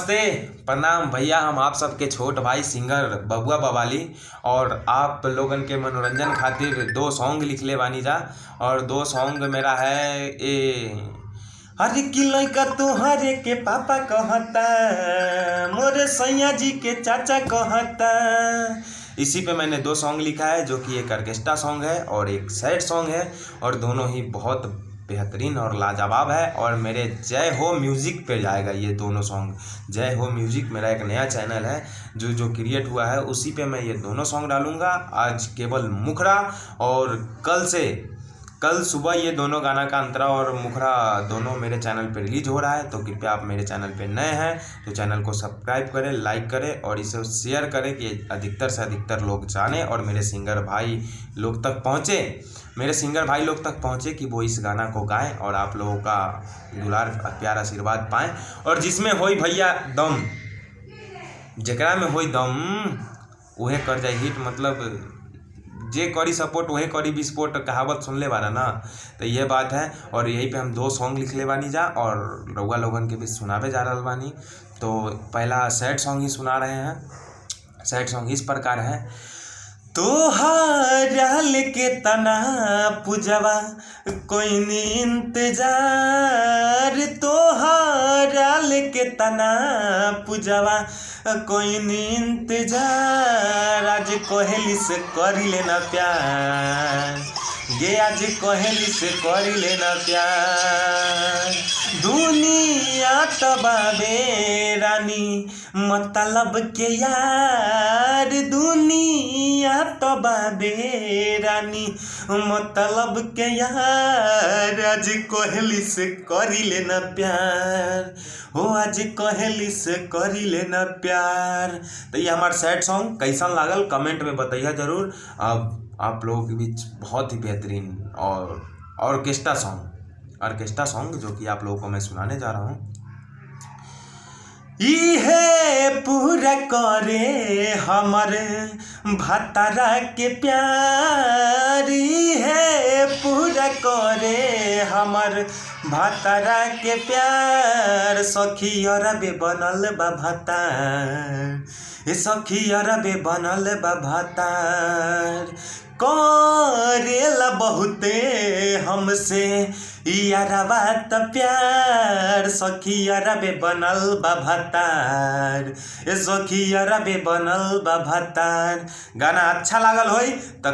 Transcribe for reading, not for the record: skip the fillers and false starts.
नमस्ते, प्रणाम भैया। हम आप सबके छोट भाई सिंगर बबुआ बवाली और आप लोगन के मनोरंजन खातिर दो सॉन्ग लिखले बानी जा। और दो सॉन्ग मेरा है हरे की लइका तोहरे के पापा कहता, मोरे सैया जी के चाचा कहता। इसी पे मैंने दो सॉन्ग लिखा है, जो कि एक ऑर्केस्ट्रा सॉन्ग है और एक सैड सॉन्ग है, और दोनों ही बहुत बेहतरीन और लाजवाब है। और मेरे जय हो म्यूज़िक पे जाएगा ये दोनों सॉन्ग। जय हो म्यूज़िक मेरा एक नया चैनल है जो क्रिएट हुआ है, उसी पे मैं ये दोनों सॉन्ग डालूँगा। आज केवल मुखरा, और कल सुबह ये दोनों गाना का अंतरा और मुखरा दोनों मेरे चैनल पे रिलीज हो रहा है। तो कृपया आप मेरे चैनल पे नए हैं तो चैनल को सब्सक्राइब करें, लाइक करें और इसे शेयर करें कि अधिकतर से अधिकतर लोग जाने और मेरे सिंगर भाई लोग तक पहुँचे कि वो इस गाना को गाएं और आप लोगों का दुलार प्यार आशीर्वाद पाएँ। और जिसमें होई भैया दम, जकरा में होई दम उहे कर जाए हिट। मतलब जे करी सपोर्ट वही करी विस्फोट, कहावत सुन ले बारा ना। तो ये बात है, और यहीं पे हम दो सॉन्ग लिख ले बानी जा और रउआ लोगन के भी सुनावे जा रहा बानी। तो पहला सैड सॉन्ग ही सुना रहे हैं। सैड सॉन्ग इस प्रकार है। तोहरा लेके तना पूजवा कोई नी इंतजार, तोहरा लेके तना पूजवा कोई नी इंतजार। आज कोहली से करी लेना प्यार गे, आज कोहली से करी लेना प्यार। दुनिया तबाबे रानी मतलब के यार, दुनिया तबाबे रानी मतलब के यार। आज कोहली से करी लेना प्यार, हो आज कोहली से करी लेना प्यार। तो ये हमारा सैड सॉन्ग कैसन लागल कमेंट में बताइए ज़रूर। अब आप लोगों के बीच बहुत ही बेहतरीन और ऑर्केस्ट्रा सॉन्ग जो कि आप लोगों को मैं सुनाने जा रहा हूँ। इहे पूरा करे हमर भतारा के प्यार, इहे पूरा करे हमर भतारा के प्यार। सखी अरबे बनल बा भतार, सखी अरबे बनल बा भतार। करेला बहुते हमसे यारवा त प्यार, सखी अरबे बनल बा भतार, सखी अरबे बनल बा भतार। गाना अच्छा लागल होई त